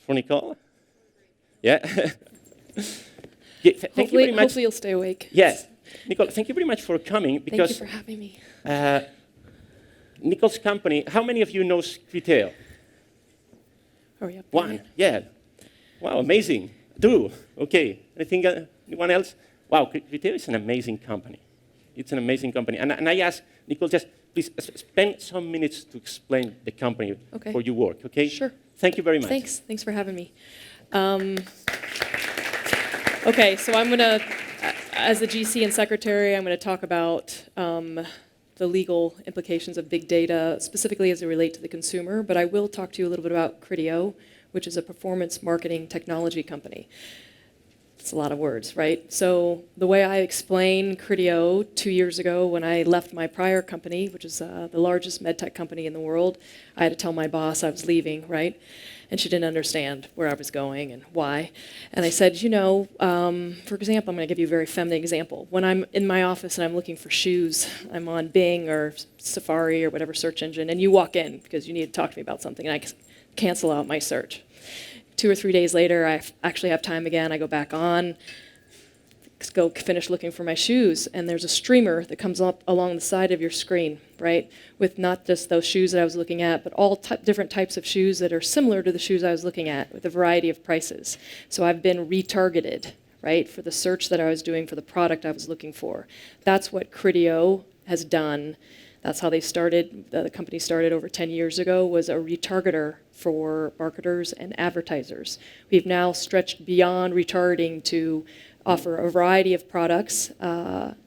for Nicole? Yeah. Yeah, thank you very much. Hopefully you'll stay awake. Yes. Nicole, thank you very much for coming. Because, thank you for having me. Nicole's company, how many of you know Criteo? Oh, yeah. One, yeah. Wow, amazing. Two, okay. Anyone else? Wow, Criteo is an amazing company. It's an amazing company. And I ask Nicole, just please spend some minutes to explain the company for your work, okay? Sure. Thank you very much. Thanks for having me. Okay, so I'm going to, as the GC and secretary, I'm going to talk about the legal implications of big data, specifically as they relate to the consumer, but I will talk to you a little bit about Criteo, which is a performance marketing technology company. It's a lot of words, right? So the way I explained Criteo 2 years ago when I left my prior company, which is the largest medtech company in the world, I had to tell my boss I was leaving, right? And she didn't understand where I was going and why. And I said, you know, for example, I'm going to give you a very feminine example. When I'm in my office and I'm looking for shoes, I'm on Bing or Safari or whatever search engine, and you walk in because you need to talk to me about something, and I cancel out my search. 2 or 3 days later, I actually have time again. I go back on, go finish looking for my shoes, and there's a streamer that comes up along the side of your screen, right, with not just those shoes that I was looking at, but all different types of shoes that are similar to the shoes I was looking at with a variety of prices. So I've been retargeted, right, for the search that I was doing for the product I was looking for. That's what Criteo has done. That's how they started. The company started over 10 years ago, was a retargeter for marketers and advertisers. We've now stretched beyond retargeting to offer a variety of products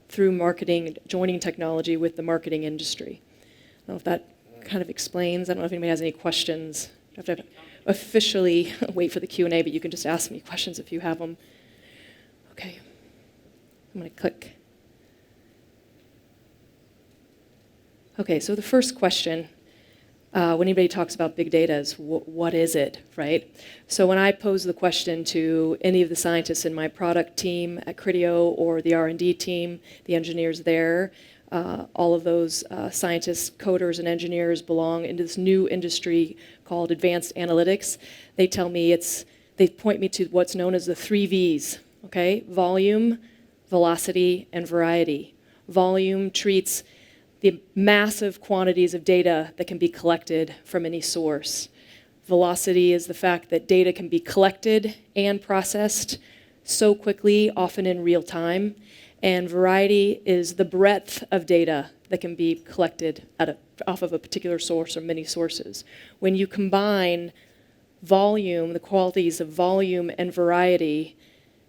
through marketing, joining technology with the marketing industry. I don't know if that kind of explains. I don't know if anybody has any questions. You have to officially wait for the Q&A, but you can just ask me questions if you have them. Okay. I'm going to click. Okay, so the first question, when anybody talks about big data, is what is it, right? So when I pose the question to any of the scientists in my product team at Criteo or the R&D team, the engineers there, all of those scientists, coders, and engineers belong into this new industry called advanced analytics. They tell me they point me to what's known as the 3 V's, okay? Volume, velocity, and variety. Volume treats the massive quantities of data that can be collected from any source. Velocity is the fact that data can be collected and processed so quickly, often in real time. And variety is the breadth of data that can be collected off of a particular source or many sources. When you combine volume, the qualities of volume and variety,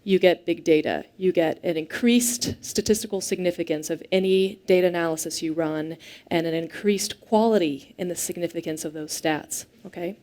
you get big data. You get an increased statistical significance of any data analysis you run and an increased quality in the significance of those stats, okay?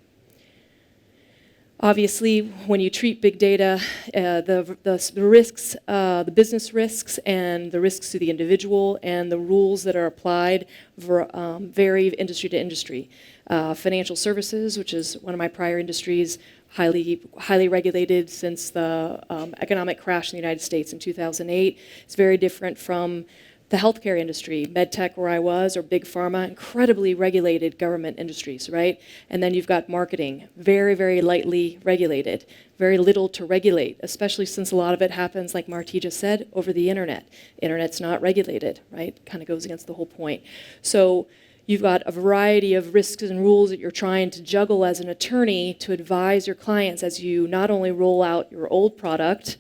Obviously, when you treat big data, the risks, the business risks and the risks to the individual and the rules that are applied vary industry to industry. Financial services, which is one of my prior industries, highly regulated since the economic crash in the United States in 2008. It's very different from the healthcare industry, medtech where I was, or big pharma, incredibly regulated government industries, right? And then you've got marketing, very, very lightly regulated, very little to regulate, especially since a lot of it happens, like Marty just said, over the internet. Internet's not regulated, right? Kind of goes against the whole point. So you've got a variety of risks and rules that you're trying to juggle as an attorney to advise your clients as you not only roll out your old product,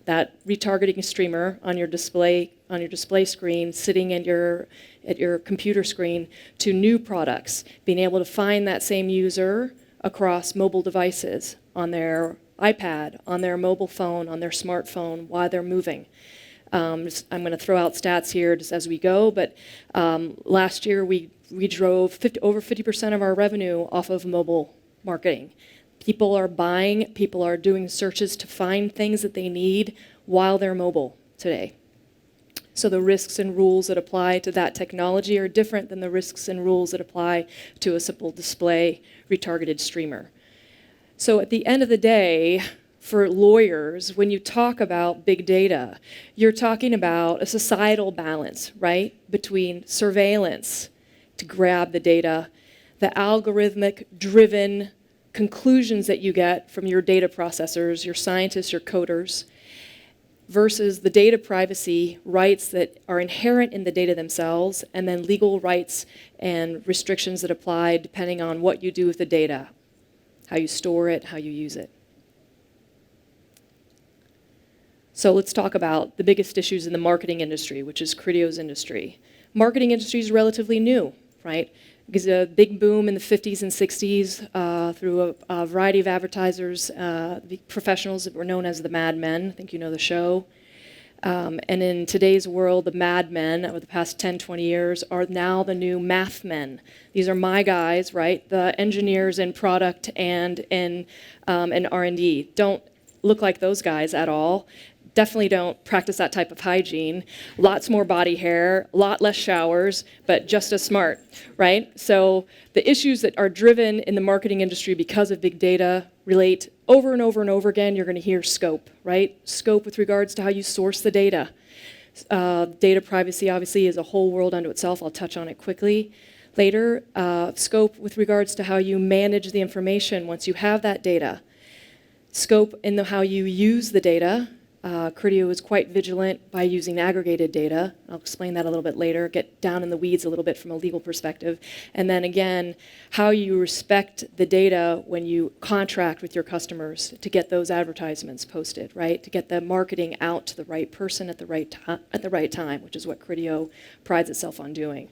that retargeting streamer on your display screen, sitting at your computer screen, to new products, being able to find that same user across mobile devices, on their iPad, on their mobile phone, on their smartphone, while they're moving. I'm going to throw out stats here just as we go, but last year we drove over 50% of our revenue off of mobile marketing. People are buying, people are doing searches to find things that they need while they're mobile today. So the risks and rules that apply to that technology are different than the risks and rules that apply to a simple display retargeted streamer. So at the end of the day, for lawyers, when you talk about big data, you're talking about a societal balance, right, between surveillance to grab the data, the algorithmic driven conclusions that you get from your data processors, your scientists, your coders, versus the data privacy rights that are inherent in the data themselves, and then legal rights and restrictions that apply depending on what you do with the data, how you store it, how you use it. So let's talk about the biggest issues in the marketing industry, which is Criteo's industry. Marketing industry is relatively new, right? Because a big boom in the 50s and 60s through a variety of advertisers, the professionals that were known as the Mad Men. I think you know the show. And in today's world, the Mad Men over the past 10, 20 years are now the new math men. These are my guys, right? The engineers in product and in R&D. Don't look like those guys at all. Definitely don't practice that type of hygiene. Lots more body hair, a lot less showers, but just as smart, right? So the issues that are driven in the marketing industry because of big data relate over and over and over again. You're going to hear scope, right? Scope with regards to how you source the data. Data privacy, obviously, is a whole world unto itself. I'll touch on it quickly later. Scope with regards to how you manage the information once you have that data. Scope in how you use the data. Criteo is quite vigilant by using aggregated data. I'll explain that a little bit later, get down in the weeds a little bit from a legal perspective. And then again, how you respect the data when you contract with your customers to get those advertisements posted, right? To get the marketing out to the right person at the right time, which is what Criteo prides itself on doing.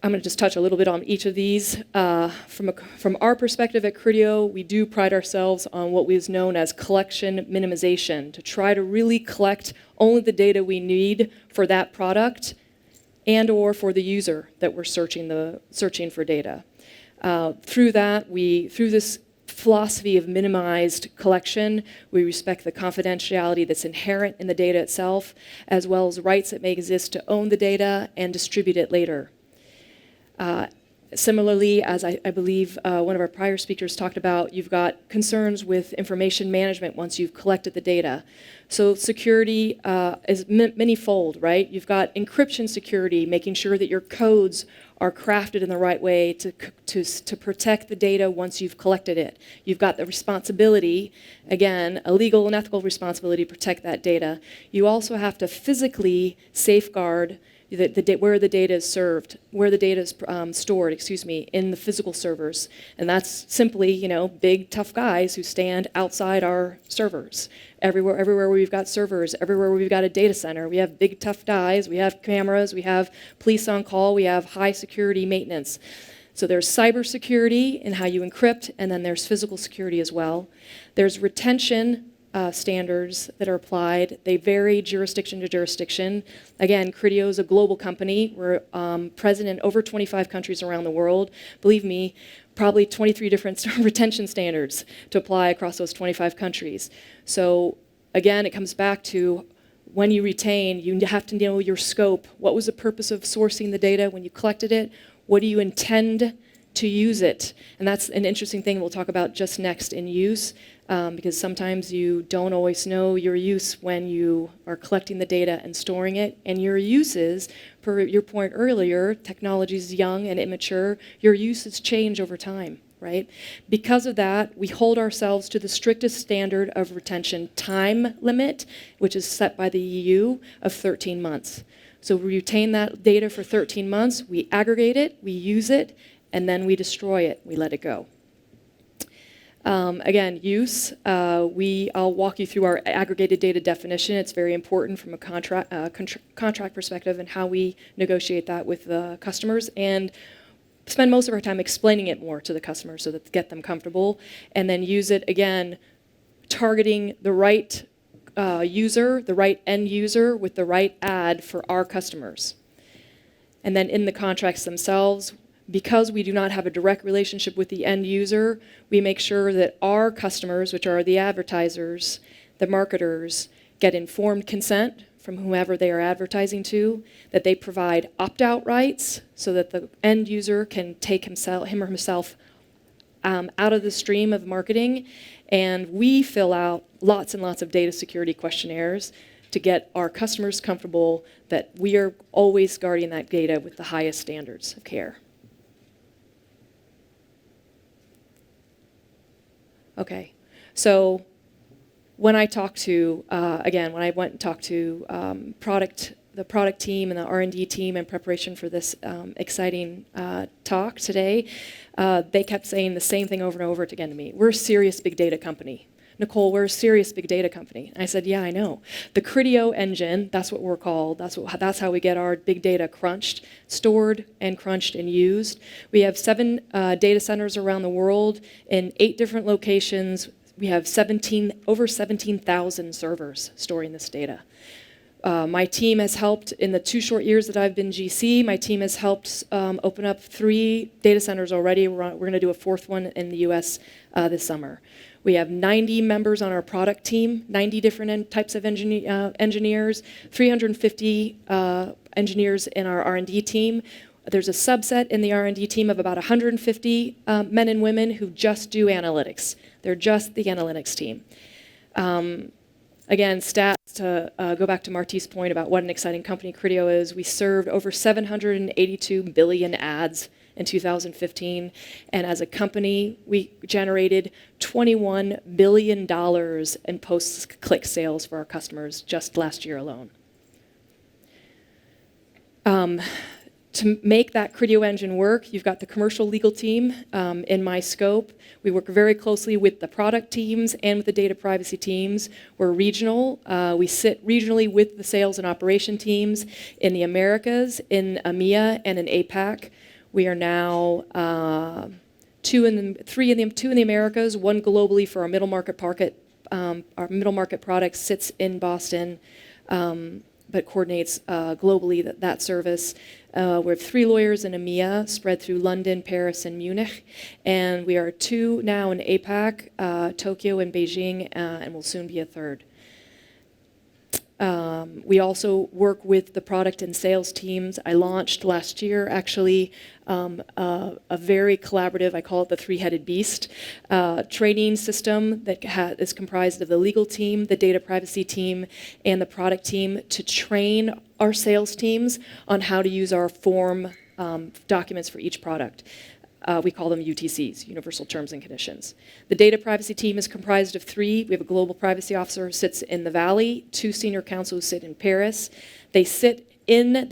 I'm going to just touch a little bit on each of these. From our perspective at Criteo, we do pride ourselves on what is known as collection minimization, to try to really collect only the data we need for that product and or for the user that we're searching for data. Through this philosophy of minimized collection, we respect the confidentiality that's inherent in the data itself, as well as rights that may exist to own the data and distribute it later. Similarly, as I believe one of our prior speakers talked about, you've got concerns with information management once you've collected the data. So security is many-fold, right? You've got encryption security, making sure that your codes are crafted in the right way to protect the data once you've collected it. You've got the responsibility, again, a legal and ethical responsibility to protect that data. You also have to physically safeguard where the data is where the data is stored, in the physical servers. And that's simply, big, tough guys who stand outside our servers. Everywhere where we've got servers, everywhere where we've got a data center, we have big, tough guys, we have cameras, we have police on call, we have high security maintenance. So there's cybersecurity in how you encrypt, and then there's physical security as well. There's retention standards that are applied. They vary jurisdiction to jurisdiction. Again, Criteo is a global company. We're present in over 25 countries around the world. Believe me, probably 23 different retention standards to apply across those 25 countries. So again, it comes back to when you retain, you have to know your scope. What was the purpose of sourcing the data when you collected it? What do you intend to use it? And that's an interesting thing we'll talk about just next in use. Because sometimes you don't always know your use when you are collecting the data and storing it. And your uses, per your point earlier, technology is young and immature, your uses change over time, right? Because of that, we hold ourselves to the strictest standard of retention time limit, which is set by the EU, of 13 months. So we retain that data for 13 months, we aggregate it, we use it, and then we destroy it, we let it go. Again, use, I'll walk you through our aggregated data definition. It's very important from a contract perspective and how we negotiate that with the customers, and spend most of our time explaining it more to the customers so that to get them comfortable, and then use it, again, targeting the right user, the right end user with the right ad for our customers. And then in the contracts themselves, because we do not have a direct relationship with the end user, we make sure that our customers, which are the advertisers, the marketers, get informed consent from whomever they are advertising to, that they provide opt-out rights so that the end user can take him or himself out of the stream of marketing. And we fill out lots and lots of data security questionnaires to get our customers comfortable that we are always guarding that data with the highest standards of care. Okay. So when I talked to, again, when I went and talked to the product team and the R&D team in preparation for this exciting talk today, they kept saying the same thing over and over again to me. We're a serious big data company. Nicole, we're a serious big data company. And I said, yeah, I know. The Criteo engine, that's what we're called. That's how we get our big data crunched, stored and crunched and used. We have 7 data centers around the world in 8 different locations. We have over 17,000 servers storing this data. My team has helped, in the 2 short years that I've been GC, my team has helped open up 3 data centers already. We're going to do a 4th one in the US this summer. We have 90 members on our product team, 90 different types of engineers, 350 engineers in our R&D team. There's a subset in the R&D team of about 150 men and women who just do analytics. They're just the analytics team. Again, stats to go back to Marty's point about what an exciting company Criteo is. We served over 782 billion ads in 2015, and as a company, we generated $21 billion in post-click sales for our customers just last year alone. To make that Criteo engine work, you've got the commercial legal team in my scope. We work very closely with the product teams and with the data privacy teams. We're regional. We sit regionally with the sales and operation teams in the Americas, in EMEA, and in APAC. We are now 2 in the Americas, 1 globally for our middle market our middle market product sits in Boston, but coordinates globally that service. We have 3 lawyers in EMEA, spread through London, Paris, and Munich. And we are 2 now in APAC, Tokyo and Beijing, and will soon be a 3rd. We also work with the product and sales teams. I launched last year, actually, a very collaborative, I call it the 3-headed beast, training system that is comprised of the legal team, the data privacy team, and the product team to train our sales teams on how to use our form documents for each product. We call them UTCs, Universal Terms and Conditions. The data privacy team is comprised of 3. We have a global privacy officer who sits in the Valley, 2 senior counsel who sit in Paris. They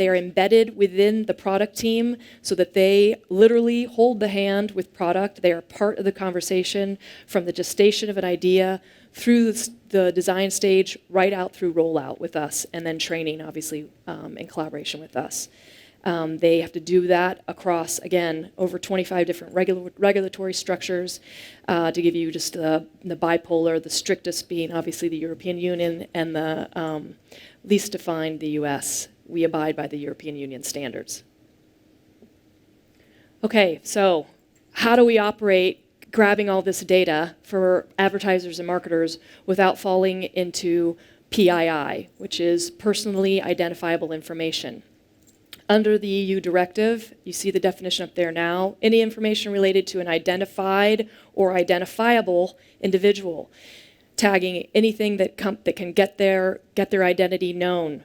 are embedded within the product team so that they literally hold the hand with product. They are part of the conversation from the gestation of an idea through the design stage, right out through rollout with us, and then training, obviously, in collaboration with us. They have to do that across, again, over 25 different regulatory structures. To give you just the bipolar, the strictest being obviously the European Union, and the least defined the US. We abide by the European Union standards. Okay, so how do we operate grabbing all this data for advertisers and marketers without falling into PII, which is personally identifiable information? Under the EU directive, you see the definition up there now, any information related to an identified or identifiable individual, tagging anything that can get their identity known,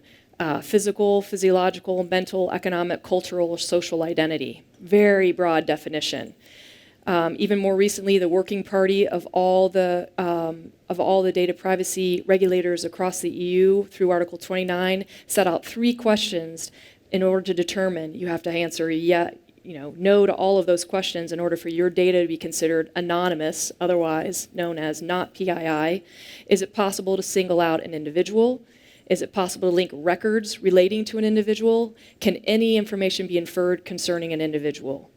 physical, physiological, mental, economic, cultural, or social identity. Very broad definition. Even more recently, the working party of all the data privacy regulators across the EU through Article 29 set out 3 questions. In order to determine, you have to answer no to all of those questions in order for your data to be considered anonymous, otherwise known as not PII. Is it possible to single out an individual? Is it possible to link records relating to an individual? Can any information be inferred concerning an individual?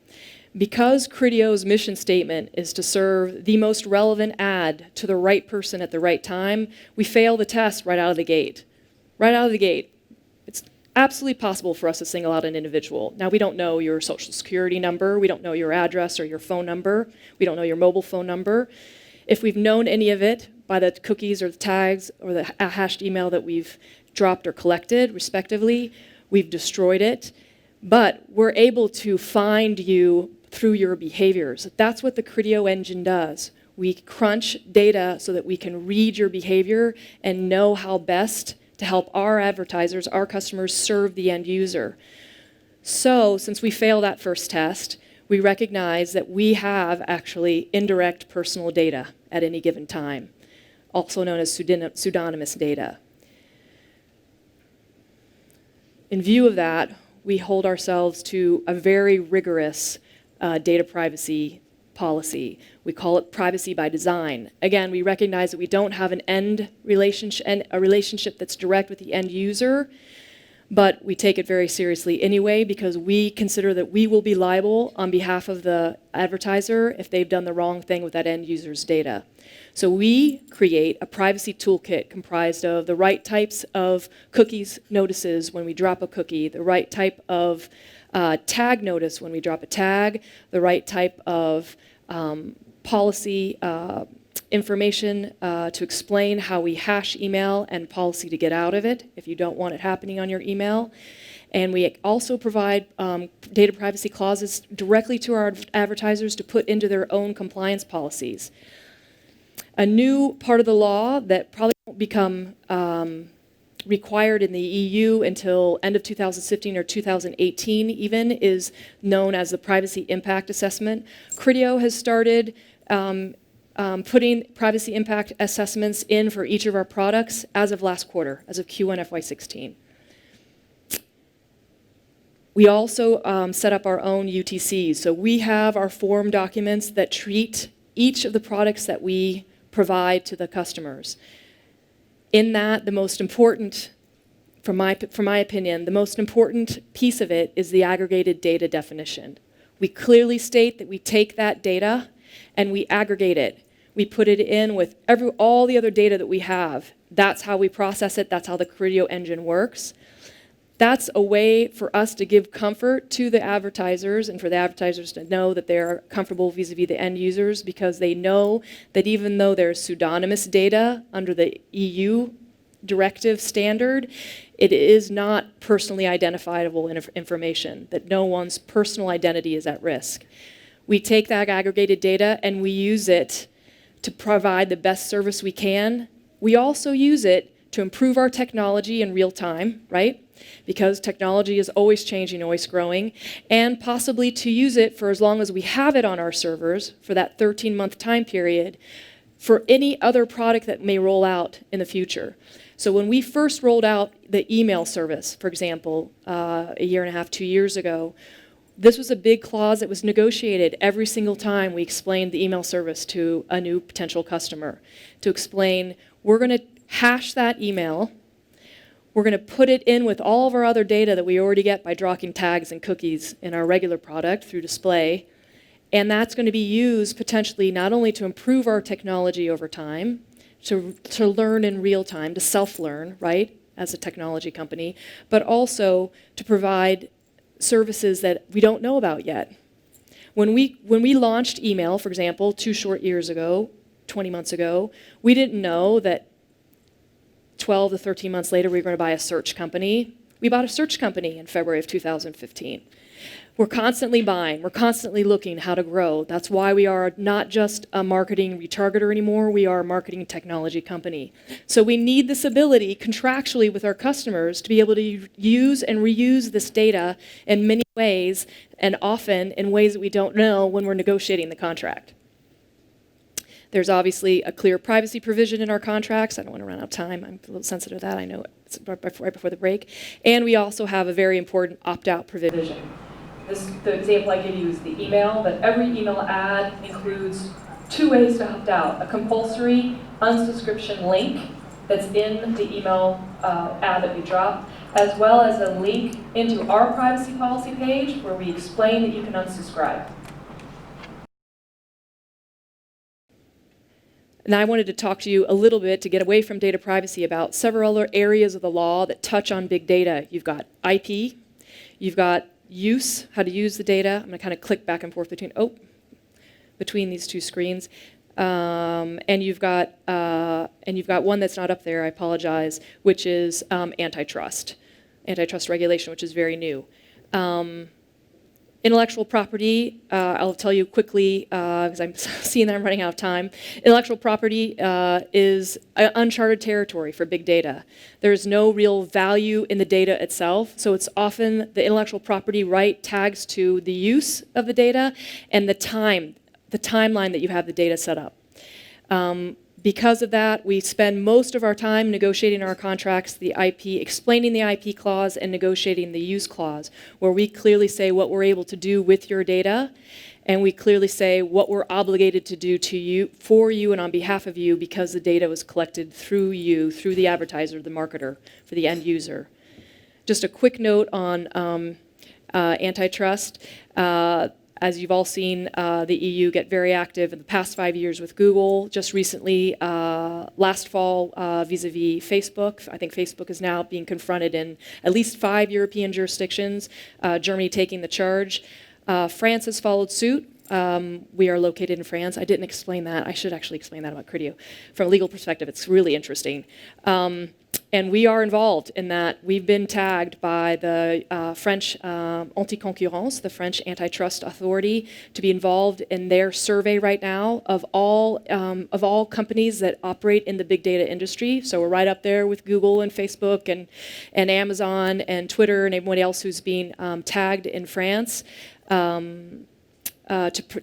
Because Criteo's mission statement is to serve the most relevant ad to the right person at the right time, we fail the test right out of the gate. Right out of the gate. It's absolutely possible for us to single out an individual. Now, we don't know your social security number. We don't know your address or your phone number. We don't know your mobile phone number. If we've known any of it by the cookies or the tags or the hashed email that we've dropped or collected, respectively, we've destroyed it. But we're able to find you through your behaviors. That's what the Criteo engine does. We crunch data so that we can read your behavior and know how best to help our advertisers, our customers, serve the end user. So, since we failed that first test, we recognize that we have actually indirect personal data at any given time, also known as pseudonymous data. In view of that, we hold ourselves to a very rigorous data privacy policy. We call it privacy by design. Again, we recognize that we don't have a relationship that's direct with the end user, but we take it very seriously anyway because we consider that we will be liable on behalf of the advertiser if they've done the wrong thing with that end user's data. So we create a privacy toolkit comprised of the right types of cookies notices when we drop a cookie, the right type of tag notice when we drop a tag, the right type of policy information to explain how we hash email and policy to get out of it if you don't want it happening on your email. And we also provide data privacy clauses directly to our advertisers to put into their own compliance policies. A new part of the law that probably won't become required in the EU until end of 2015 or 2018 even is known as the Privacy Impact Assessment. Criteo has started putting privacy impact assessments in for each of our products as of last quarter, as of Q1 FY16. We also set up our own UTCs. So we have our form documents that treat each of the products that we provide to the customers. In that, the most important, from my opinion, the most important piece of it is the aggregated data definition. We clearly state that we take that data and we aggregate it. We put it in with all the other data that we have. That's how we process it. That's how the Criteo engine works. That's a way for us to give comfort to the advertisers and for the advertisers to know that they're comfortable vis-a-vis the end users because they know that even though there's pseudonymous data under the EU directive standard, it is not personally identifiable information, that no one's personal identity is at risk. We take that aggregated data and we use it to provide the best service we can. We also use it to improve our technology in real time, right? Because technology is always changing, always growing, and possibly to use it for as long as we have it on our servers for that 13-month time period for any other product that may roll out in the future. So when we first rolled out the email service, for example, a year and a half, 2 years ago, this was a big clause that was negotiated every single time we explained the email service to a new potential customer. To explain, we're going to hash that email. We're going to put it in with all of our other data that we already get by dropping tags and cookies in our regular product through display. And that's going to be used potentially not only to improve our technology over time, to learn in real time, to self-learn, right, as a technology company, but also to provide services that we don't know about yet. When we launched email, for example, 2 short years ago, 20 months ago, we didn't know that 12 to 13 months later we were going to buy a search company. We bought a search company in February of 2015. We're constantly buying. We're constantly looking how to grow. That's why we are not just a marketing retargeter anymore. We are a marketing technology company. So we need this ability contractually with our customers to be able to use and reuse this data in many ways and often in ways that we don't know when we're negotiating the contract. There's obviously a clear privacy provision in our contracts. I don't want to run out of time. I'm a little sensitive to that. I know it's right before the break. And we also have a very important opt-out provision. The example I give you is the email, but every email ad includes 2 ways to opt out. A compulsory unsubscription link that's in the email ad that we drop, as well as a link into our privacy policy page where we explain that you can unsubscribe. And I wanted to talk to you a little bit to get away from data privacy about several other areas of the law that touch on big data. You've got IP, you've got use, how to use the data. I'm going to kind of click back and forth between these 2 screens. And you've got one that's not up there, I apologize, which is antitrust regulation, which is very new. Intellectual property, I'll tell you quickly, because I'm seeing that I'm running out of time. Intellectual property is uncharted territory for big data. There's no real value in the data itself, so it's often the intellectual property right tags to the use of the data and the timeline that you have the data set up. Because of that, we spend most of our time negotiating our contracts, the IP, explaining the IP clause and negotiating the use clause, where we clearly say what we're able to do with your data, and we clearly say what we're obligated to do to you, for you, and on behalf of you, because the data was collected through you, through the advertiser, the marketer, for the end user. Just a quick note on antitrust. As you've all seen, the EU get very active in the past 5 years with Google. Just recently, last fall, vis-a-vis Facebook. I think Facebook is now being confronted in at least 5 European jurisdictions, Germany taking the charge. France has followed suit. We are located in France. I didn't explain that. I should actually explain that about Criteo. From a legal perspective, it's really interesting. And we are involved in that. We've been tagged by the French anti-concurrence, the French antitrust authority, to be involved in their survey right now of all companies that operate in the big data industry. So we're right up there with Google and Facebook and Amazon and Twitter and everybody else who's being tagged in France. To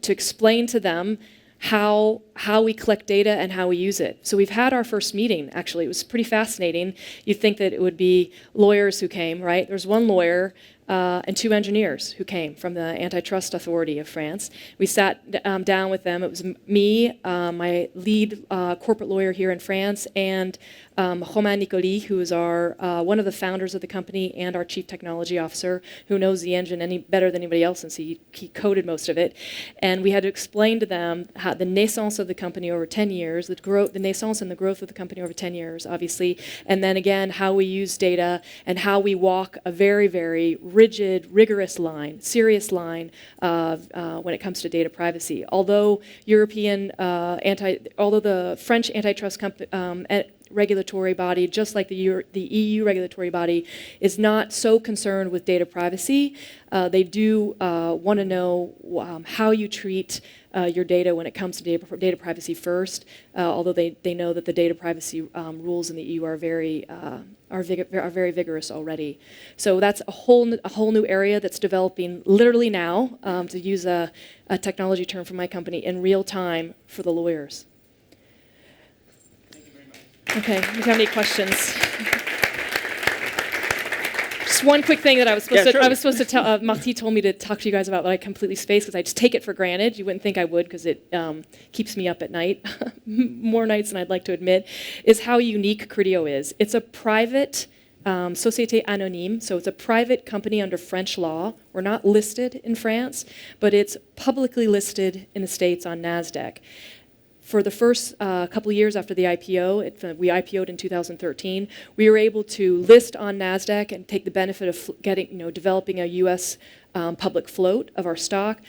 explain to them how we collect data and how we use it. So we've had our first meeting, actually. It was pretty fascinating. You'd think that it would be lawyers who came, right? There's one lawyer and 2 engineers who came from the Antitrust Authority of France. We sat down with them. It was me, my lead corporate lawyer here in France, and Romain Nicole, who is one of the founders of the company and our chief technology officer, who knows the engine better than anybody else since he coded most of it. And we had to explain to them how the naissance of the company over 10 years, the naissance and the growth of the company over 10 years, obviously, and then again, how we use data and how we walk a very, very rigid, rigorous line, serious line when it comes to data privacy. Although the French antitrust regulatory body, just like the EU regulatory body, is not so concerned with data privacy, they do want to know how you treat your data when it comes to data privacy first, although they know that the data privacy rules in the EU are very vigorous already. So that's a whole new area that's developing literally now, to use a technology term from my company, in real time for the lawyers. Okay, if you have any questions. Just one quick thing that I was supposed to tell, Marty told me to talk to you guys about, but I completely spaced because I just take it for granted. You wouldn't think I would because it keeps me up at night, more nights than I'd like to admit, is how unique Criteo is. It's a private Société Anonyme, so it's a private company under French law. We're not listed in France, but it's publicly listed in the States on NASDAQ. For the first couple of years after the IPO, we IPO'd in 2013, we were able to list on NASDAQ and take the benefit of developing a U.S. Public float of our stock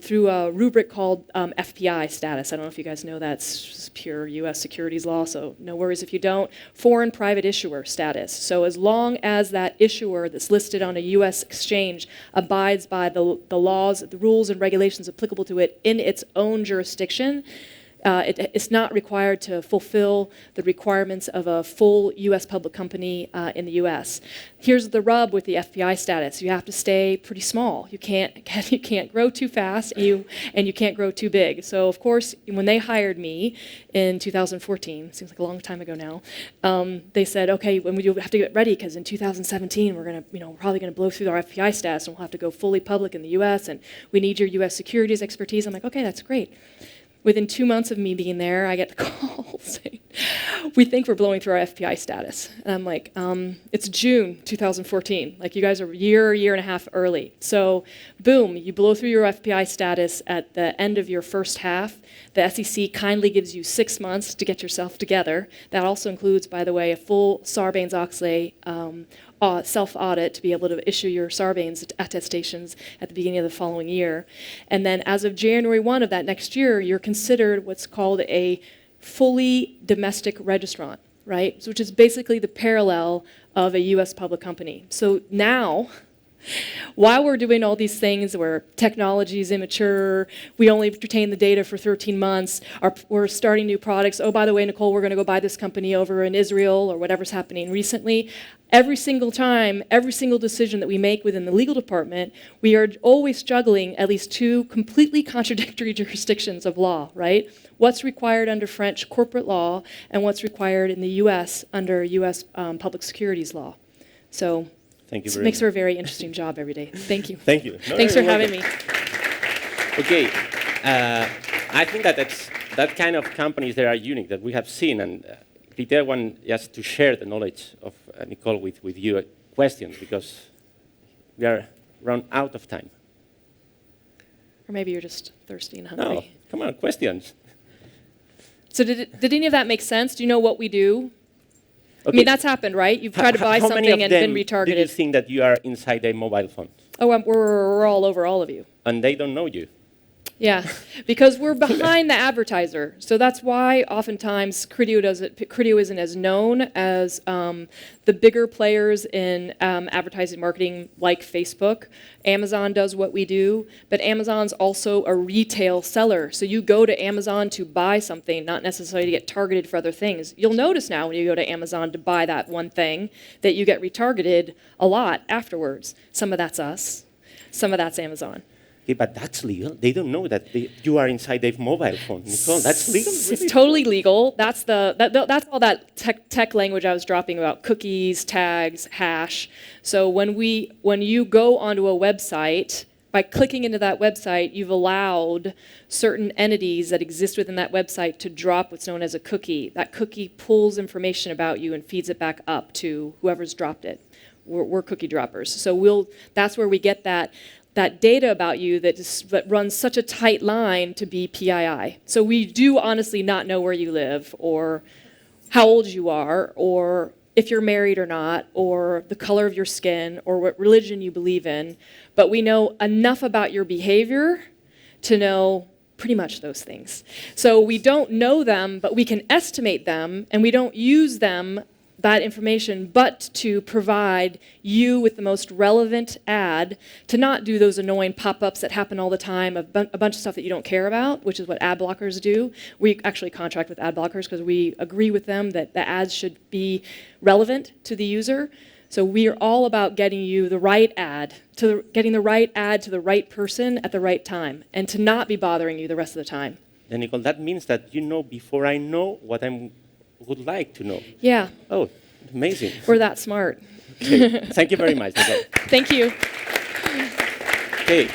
through a rubric called FPI status. I don't know if you guys know that. It's just pure U.S. securities law, so no worries if you don't. Foreign private issuer status. So as long as that issuer that's listed on a U.S. exchange abides by the laws, the rules, and regulations applicable to it in its own jurisdiction, it's not required to fulfill the requirements of a full U.S. public company in the U.S. Here's the rub with the FPI status. You have to stay pretty small. You can't grow too fast, and you can't grow too big. So, of course, when they hired me in 2014, seems like a long time ago now, they said, okay, when we have to get ready because in 2017 we're probably going to blow through our FPI status and we'll have to go fully public in the U.S. and we need your U.S. securities expertise. I'm like, okay, that's great. Within 2 months of me being there, I get the call saying, we think we're blowing through our FPI status. And I'm like, it's June 2014. Like, you guys are a year and a half early. So, boom, you blow through your FPI status at the end of your first half. The SEC kindly gives you 6 months to get yourself together. That also includes, by the way, a full Sarbanes-Oxley self-audit to be able to issue your Sarbanes attestations at the beginning of the following year. And then as of January 1 of that next year, you're considered what's called a fully domestic registrant, right? So, which is basically the parallel of a U.S. public company. So now, While we're doing all these things where technology is immature, we only retain the data for 13 months, we're starting new products. Oh, by the way, Nicole, we're going to go buy this company over in Israel or whatever's happening recently. Every single time, every single decision that we make within the legal department, we are always juggling at least two completely contradictory jurisdictions of law, right? What's required under French corporate law and what's required in the US under US public securities law. So Thank you it very makes much. for a very interesting job every day. Thank you. Thank you. No, Thanks for you're having welcome. me. Okay, I think that kind of companies that are unique that we have seen, and Peter want just to share the knowledge of Nicole with you. Questions, because we are run out of time. Or maybe you're just thirsty and No, hungry. come on, questions. So did any of that make sense? Do you know what we do? I mean, that's happened, right? You've tried to buy How many something of and them been do you retargeted. think that you are inside a mobile phone, Oh, we're all over all of you. and they don't know you? Yeah, because we're behind the advertiser. So that's why oftentimes Criteo isn't as known as the bigger players in advertising marketing like Facebook. Amazon does what we do, but Amazon's also a retail seller. So you go to Amazon to buy something, not necessarily to get targeted for other things. You'll notice now when you go to Amazon to buy that one thing that you get retargeted a lot afterwards. Some of that's us, some of that's Amazon. Okay, but that's legal. They don't know that you are inside their mobile phone. Nicole, that's legal? Really? It's totally legal. That's all that tech language I was dropping about cookies, tags, hash. So when you go onto a website, by clicking into that website, you've allowed certain entities that exist within that website to drop what's known as a cookie. That cookie pulls information about you and feeds it back up to whoever's dropped it. We're cookie droppers. So that's where we get that data about you that runs such a tight line to be PII. So we do honestly not know where you live or how old you are or if you're married or not or the color of your skin or what religion you believe in, but we know enough about your behavior to know pretty much those things. So we don't know them, but we can estimate them, and we don't use them, that information, but to provide you with the most relevant ad, to not do those annoying pop-ups that happen all the time, a bunch of stuff that you don't care about, which is what ad blockers do. We actually contract with ad blockers because we agree with them that the ads should be relevant to the user. So we are all about getting you the right ad, getting the right ad to the right person at the right time, and to not be bothering you the rest of the time. And Nicole, that means that you know before I know what I would like to know. Yeah. Oh, amazing. We're that smart. Okay. Thank you very much, Nicole. Thank you. Okay.